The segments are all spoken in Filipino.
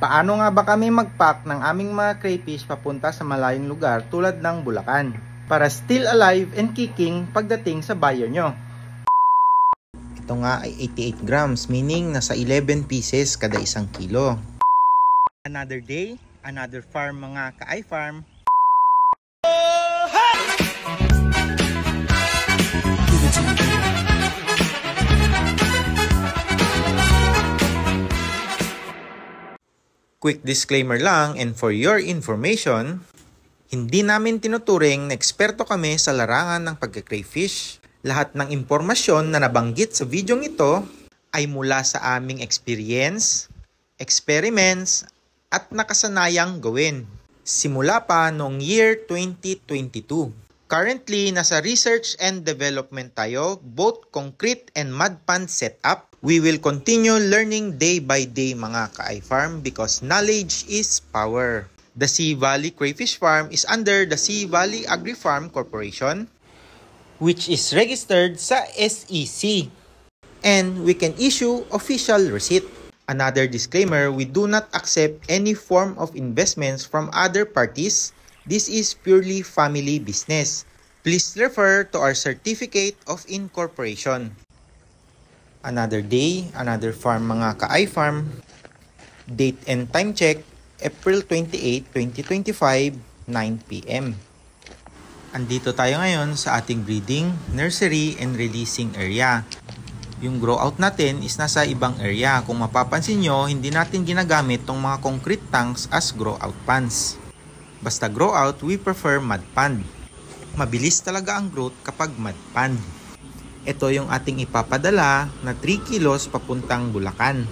Paano nga ba kami mag-pack ng aming mga crayfish papunta sa malayong lugar tulad ng Bulacan para still alive and kicking pagdating sa buyer nyo? Ito nga ay 88 grams, meaning nasa 11 pieces kada isang kilo. Another day, another farm mga ka-iFarm. Quick disclaimer lang, and for your information, hindi namin tinuturing na eksperto kami sa larangan ng pagka-crayfish. Lahat ng impormasyon na nabanggit sa videong ito ay mula sa aming experience, experiments, at nakasanayang gawin. Simula pa noong year 2022. Currently, nasa research and development tayo, both concrete and mud pond setup. We will continue learning day by day mga ka-iFarm because knowledge is power. The Sea Valley Crayfish Farm is under the Sea Valley Agri-Farm Corporation, which is registered sa SEC, and we can issue official receipt. Another disclaimer, we do not accept any form of investments from other parties. This is purely family business. Please refer to our certificate of incorporation. Another day, another farm mga ka-iFarm. Date and time check, April 28, 2025, 9 p.m. Andito tayo ngayon sa ating breeding, nursery, and releasing area. Yung grow out natin is nasa ibang area. Kung mapapansin nyo, hindi natin ginagamit tong mga concrete tanks as grow out ponds. Basta grow out, we prefer mud pond. Mabilis talaga ang growth kapag mud pond. Ito yung ating ipapadala na 3 kilos papuntang Bulacan.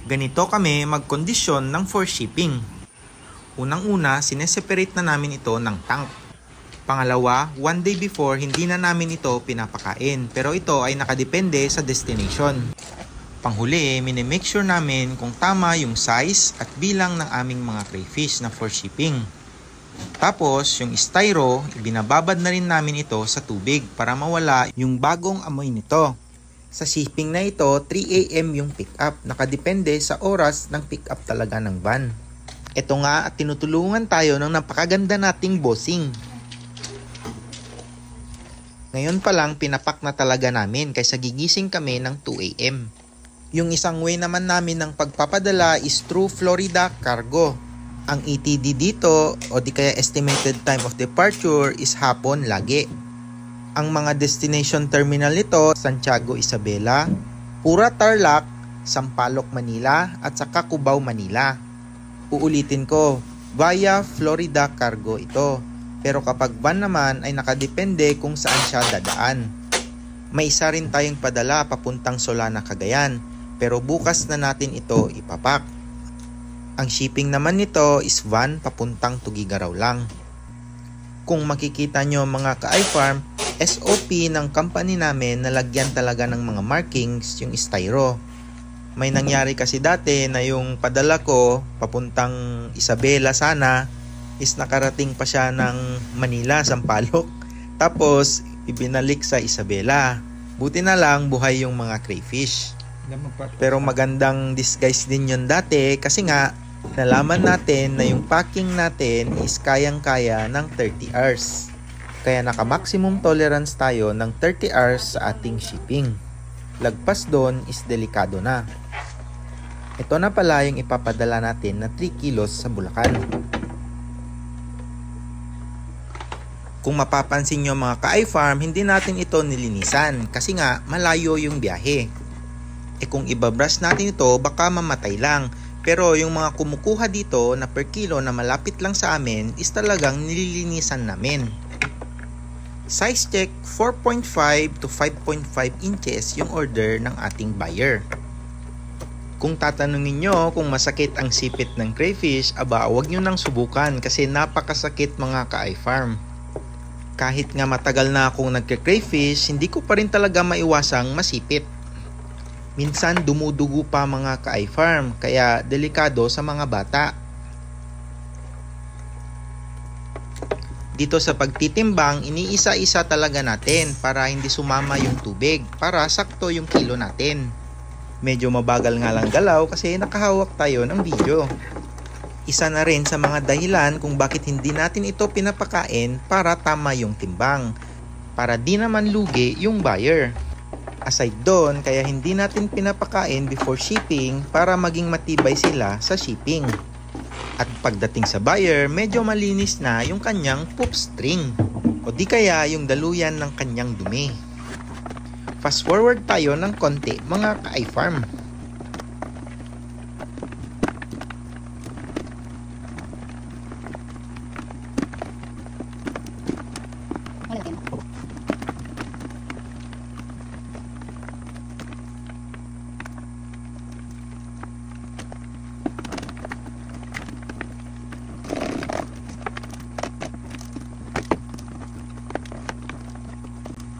Ganito kami magkondisyon ng for shipping. Unang-una, sineseparate na namin ito ng tank. Pangalawa, 1 day before hindi na namin ito pinapakain. Pero ito ay nakadepende sa destination. Panghuli, minimake sure namin kung tama yung size at bilang ng aming mga crayfish na for shipping. Tapos, yung styro, ibinababad na rin namin ito sa tubig para mawala yung bagong amoy nito. Sa shipping na ito, 3 AM yung pick up. Nakadepende sa oras ng pick up talaga ng van. Ito nga at tinutulungan tayo ng napakaganda nating bossing. Ngayon pa lang, pinapak na talaga namin kaysa gigising kami ng 2 AM. Yung isang way naman namin ng pagpapadala is through Florida Cargo. Ang ETD dito o di kaya estimated time of departure is hapon lagi. Ang mga destination terminal nito, Santiago Isabela, Pura Tarlac, Sampaloc Manila at saka Cubao Manila. Uulitin ko, via Florida Cargo ito. Pero kapag van naman ay nakadepende kung saan siya dadaan. May isa rin tayong padala papuntang Solana, Cagayan, pero bukas na natin ito ipapak. Ang shipping naman nito is van papuntang Tugigaraw lang. Kung makikita nyo mga ka-iFarm, SOP ng company namin nalagyan talaga ng mga markings yung styro. May nangyari kasi dati na yung padala ko papuntang Isabela sana is nakarating pa siya ng Manila, Sampaloc. Tapos ibinalik sa Isabela. Buti na lang buhay yung mga crayfish. Pero magandang disguise din yun dati kasi nga nalaman natin na yung packing natin is kayang-kaya ng 30 hours. Kaya naka-maximum tolerance tayo ng 30 hours sa ating shipping. Lagpas doon is delikado na. Ito na pala yung ipapadala natin na 3 kilos sa Bulacan. Kung mapapansin nyo mga ka-iFarm, hindi natin ito nilinisan kasi nga malayo yung biyahe. Kung ibabrush natin ito, baka mamatay lang. Pero yung mga kumukuha dito na per kilo na malapit lang sa amin is talagang nililinisan namin. Size check, 4.5 to 5.5 inches yung order ng ating buyer. Kung tatanungin nyo kung masakit ang sipit ng crayfish, aba huwag nyo nang subukan kasi napakasakit mga ka-iFarm. Kahit nga matagal na akong nagka-crayfish, hindi ko pa rin talaga maiwasang masipit. Minsan dumudugo pa mga ka-iFarm, kaya delikado sa mga bata. Dito sa pagtitimbang, iniisa-isa talaga natin para hindi sumama yung tubig, para sakto yung kilo natin. Medyo mabagal nga lang galaw kasi nakahawak tayo ng video. Isa na rin sa mga dahilan kung bakit hindi natin ito pinapakain para tama yung timbang, para di naman lugi yung buyer. Aside doon, kaya hindi natin pinapakain before shipping para maging matibay sila sa shipping. At pagdating sa buyer, medyo malinis na yung kanyang poop string o di kaya yung daluyan ng kanyang dumi. Fast forward tayo ng konti mga ka-iFarm.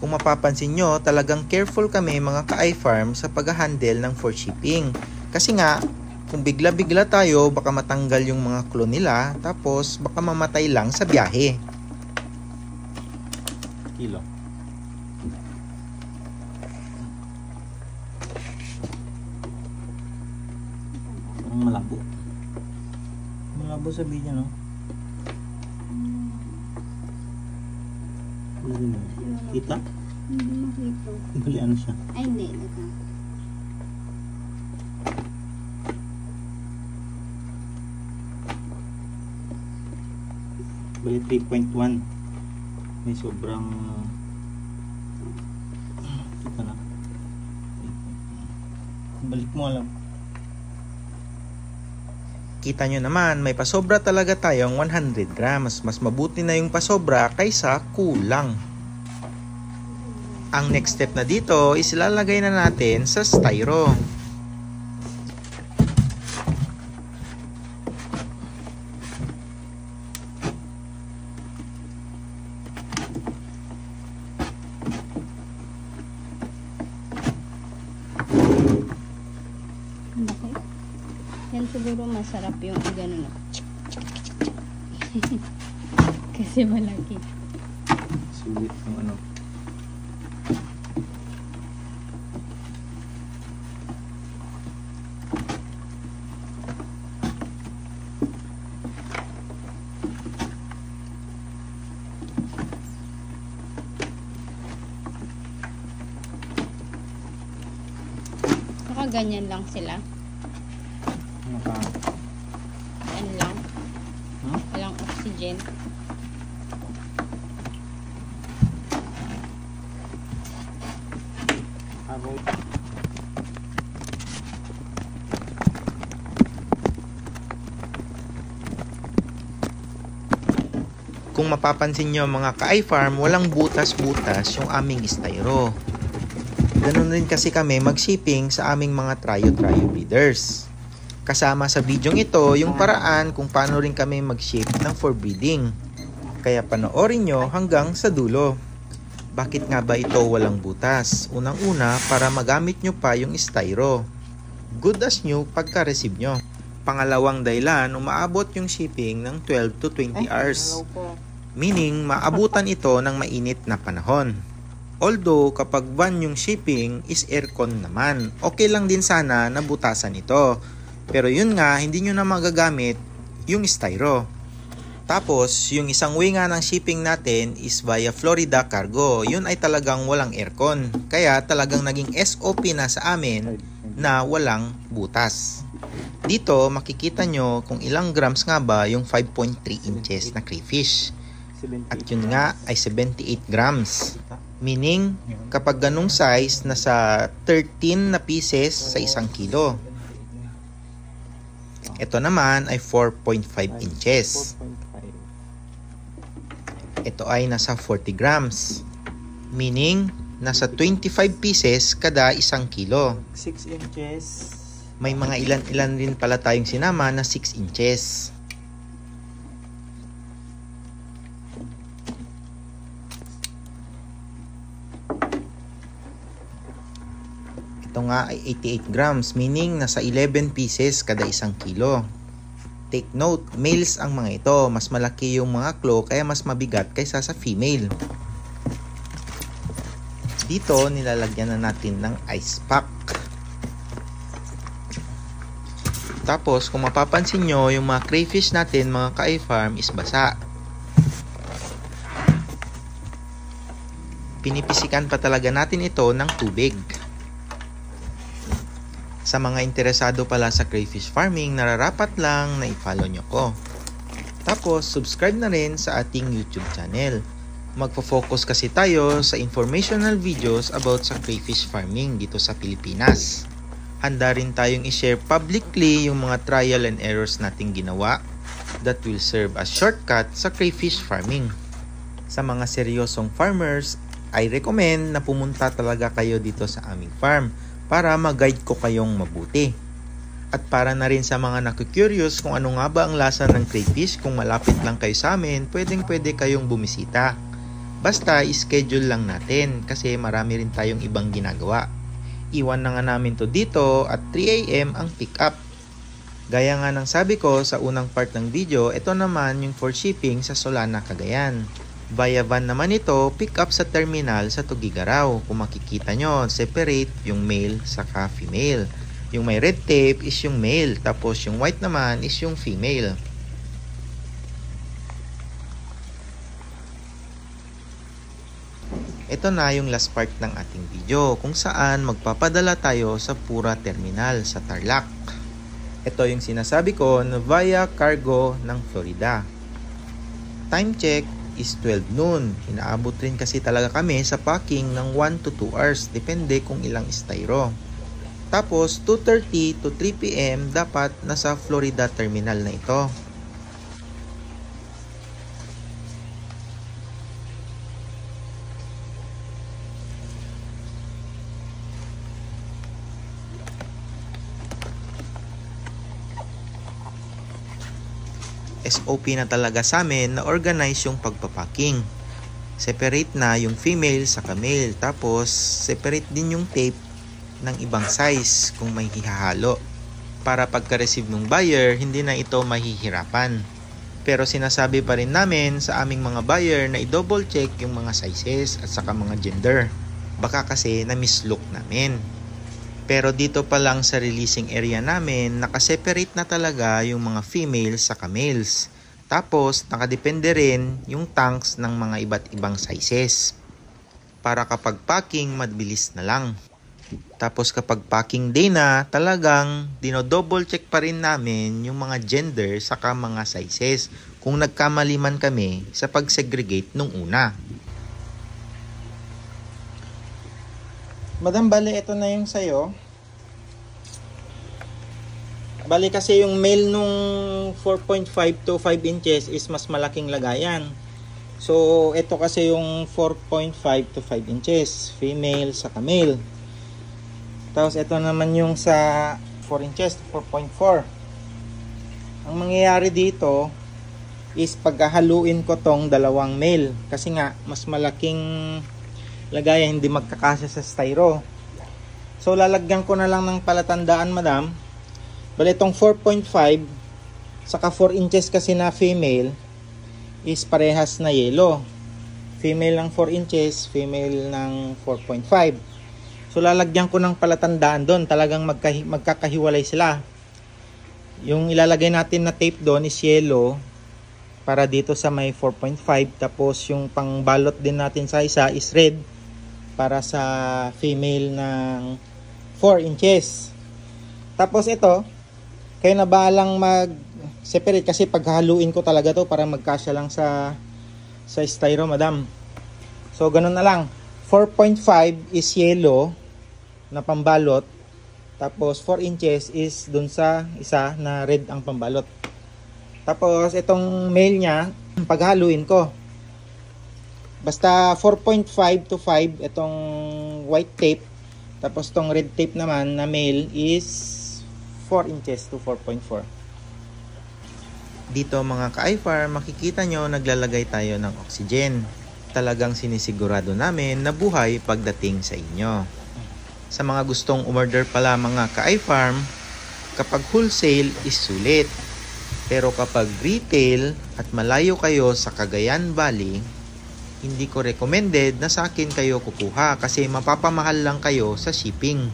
Kung mapapansin nyo, talagang careful kami mga ka-iFarm sa pag-handle ng for shipping. Kasi nga, kung bigla-bigla tayo, baka matanggal yung mga claw nila, tapos baka mamatay lang sa biyahe. Kilo. Malabo. Malabo sa video, no? Kita? Hindi makita. Bali ano siya? Ay, hindi. Naka. Bali 3.1. May sobrang kita na. Balik mo alam. Kita nyo naman, may pasobra talaga tayong 100 grams. Mas mabuti na yung pasobra kaysa kulang. Ang next step na dito is ilalagay na natin sa styro. Yan siguro masarap yung gano'n. Kasi malaki. Sulit yung ano. Ganyan lang sila. Yan lang. Walang oxygen. Kung mapapansin nyo mga ka-iFarm, walang butas-butas yung aming styro. Ganun rin kasi kami mag-shipping sa aming mga tryo breeders. Kasama sa video ito yung paraan kung paano rin kami mag-ship ng for breeding. Kaya panoorin nyo hanggang sa dulo. Bakit nga ba ito walang butas? Unang-una, para magamit nyo pa yung styro. Good as new pagka-receive nyo. Pangalawang dahilan, umaabot yung shipping ng 12 to 20 hours. Meaning, maabutan ito ng mainit na panahon. Although, kapag van yung shipping is aircon naman, okay lang din sana na butasan ito. Pero yun nga, hindi nyo na magagamit yung styro. Tapos, yung isang way nga ng shipping natin is via Florida Cargo. Yun ay talagang walang aircon. Kaya talagang naging SOP na sa amin na walang butas. Dito, makikita nyo kung ilang grams nga ba yung 5.3 inches na crayfish. At yun nga ay 78 grams. Meaning, kapag ganung size, nasa 13 na pieces sa 1 kilo. Ito naman ay 4.5 inches. Ito ay nasa 40 grams. Meaning, nasa 25 pieces kada 1 kilo. 6 inches. May mga ilan-ilan rin pala tayong sinama na 6 inches. Ito nga ay 88 grams, meaning nasa 11 pieces kada 1 kilo. Take note, males ang mga ito. Mas malaki yung mga claw kaya mas mabigat kaysa sa female. Dito, nilalagyan na natin ng ice pack. Tapos kung mapapansin nyo, yung mga crayfish natin mga ka-iFarm is basa. Pinipisikan pa talaga natin ito ng tubig. Sa mga interesado pala sa crayfish farming, nararapat lang na i-follow nyo ko. Tapos, subscribe na rin sa ating YouTube channel. Magpo-focus kasi tayo sa informational videos about sa crayfish farming dito sa Pilipinas. Handa rin tayong i-share publicly yung mga trial and errors nating ginawa that will serve as shortcut sa crayfish farming. Sa mga seryosong farmers, I recommend na pumunta talaga kayo dito sa aming farm para mag-guide ko kayong mabuti. At para na rin sa mga naku-curious kung ano nga ba ang lasa ng crayfish, kung malapit lang kayo sa amin, pwede kayong bumisita. Basta i-schedule lang natin kasi marami rin tayong ibang ginagawa. Iwan na nga namin to dito at 3 AM ang pick up. Gaya nga ng sabi ko sa unang part ng video, ito naman yung for shipping sa Solana, Cagayan. Via van naman ito, pick up sa terminal sa Tugigaraw. Kung makikita nyo, separate yung male saka female. Yung may red tape is yung male, tapos yung white naman is yung female. Ito na yung last part ng ating video, kung saan magpapadala tayo sa Pura Terminal sa Tarlac. Ito yung sinasabi ko na via cargo ng Florida. Time check is 12 noon. Inaabot rin kasi talaga kami sa packing ng 1 to 2 hours. Depende kung ilang styro. Tapos 2:30 to 3 PM dapat nasa Florida terminal na ito. SOP na talaga sa amin na organize yung pagpapacking. Separate na yung female sa male, tapos separate din yung tape ng ibang size kung may hihalo. Para pagka-receive ng buyer, hindi na ito mahihirapan. Pero sinasabi pa rin namin sa aming mga buyer na i-double check yung mga sizes at saka mga gender. Baka kasi na-mislook namin. Pero dito pa lang sa releasing area namin, nakaseparate na talaga yung mga females sa males. Tapos, nakadepende rin yung tanks ng mga iba't ibang sizes. Para kapag packing, mabilis na lang. Tapos kapag packing day na, talagang dino-double check pa rin namin yung mga gender saka mga sizes kung nagkamali man kami sa pag-segregate nung una. Madam, bali, ito na yung sayo. Bali kasi yung male nung 4.5 to 5 inches is mas malaking lagayan. So, ito kasi yung 4.5 to 5 inches, female sa male. Tapos, ito naman yung sa 4 inches to 4.4. Ang mangyayari dito is paghahaluin ko tong dalawang male. Kasi nga, mas malaking lagayan, hindi magkakasya sa styro. So lalagyan ko na lang ng palatandaan, madam. Bali itong 4.5 saka 4 inches kasi na female is parehas na yellow. Female ng 4 inches, female ng 4.5. So lalagyan ko ng palatandaan doon, talagang magkakahiwalay sila. Yung ilalagay natin na tape doon is yellow para dito sa may 4.5, tapos yung pangbalot din natin sa isa is red para sa female ng 4 inches. Tapos ito, kayo na bahalang mag-separate kasi paghaluin ko talaga to para magkasya lang sa styro, madam. So ganun na lang. 4.5 is yellow na pambalot, tapos 4 inches is dun sa isa na red ang pambalot. Tapos itong male niya, paghaluin ko. Basta 4.5 to 5 itong white tape. Tapos itong red tape naman na male is 4 inches to 4.4. Dito mga ka-iFarm, makikita nyo naglalagay tayo ng oxygen. Talagang sinisigurado namin na buhay pagdating sa inyo. Sa mga gustong umorder pala mga ka-iFarm, kapag wholesale is sulit. Pero kapag retail at malayo kayo sa Cagayan Valley, hindi ko recommended na sa akin kayo kukuha kasi mapapamahal lang kayo sa shipping.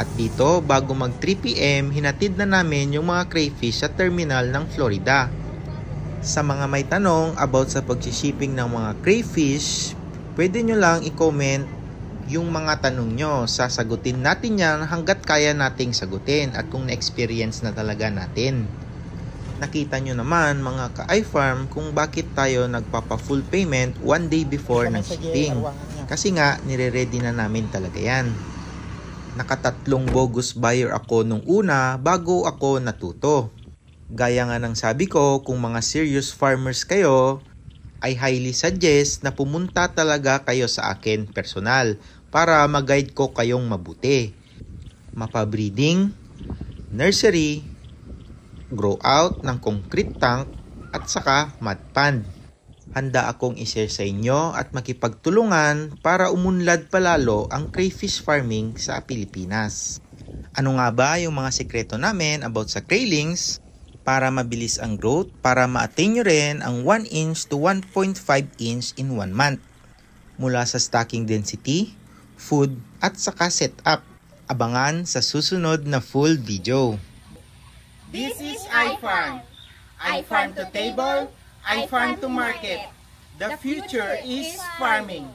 At dito, bago mag 3 PM, hinatid na namin yung mga crayfish sa terminal ng Florida. Sa mga may tanong about sa pag-shipping ng mga crayfish, pwede nyo lang i-comment yung mga tanong nyo. Sasagutin natin yan hanggat kaya nating sagutin at kung na-experience na talaga natin. Nakita nyo naman mga ka-iFarm kung bakit tayo nagpapa-full payment 1 day before ng shipping. Kasi nga, nire-ready na namin talaga yan. Nakatatlong bogus buyer ako nung una bago ako natuto. Gaya nga ng sabi ko, kung mga serious farmers kayo, I highly suggest na pumunta talaga kayo sa akin personal para mag-guide ko kayong mabuti. Mapa-breeding, nursery, grow out ng concrete tank at saka mud pond. Handa akong i-share sa inyo at makipagtulungan para umunlad palalo ang crayfish farming sa Pilipinas. Ano nga ba yung mga sekreto namin about sa craylings para mabilis ang growth para ma-attain nyo rin ang 1 inch to 1.5 inch in 1 month? Mula sa stocking density, food at saka setup. Abangan sa susunod na full video. This is iFarm. iFarm to table, iFarm to market. The future is farming.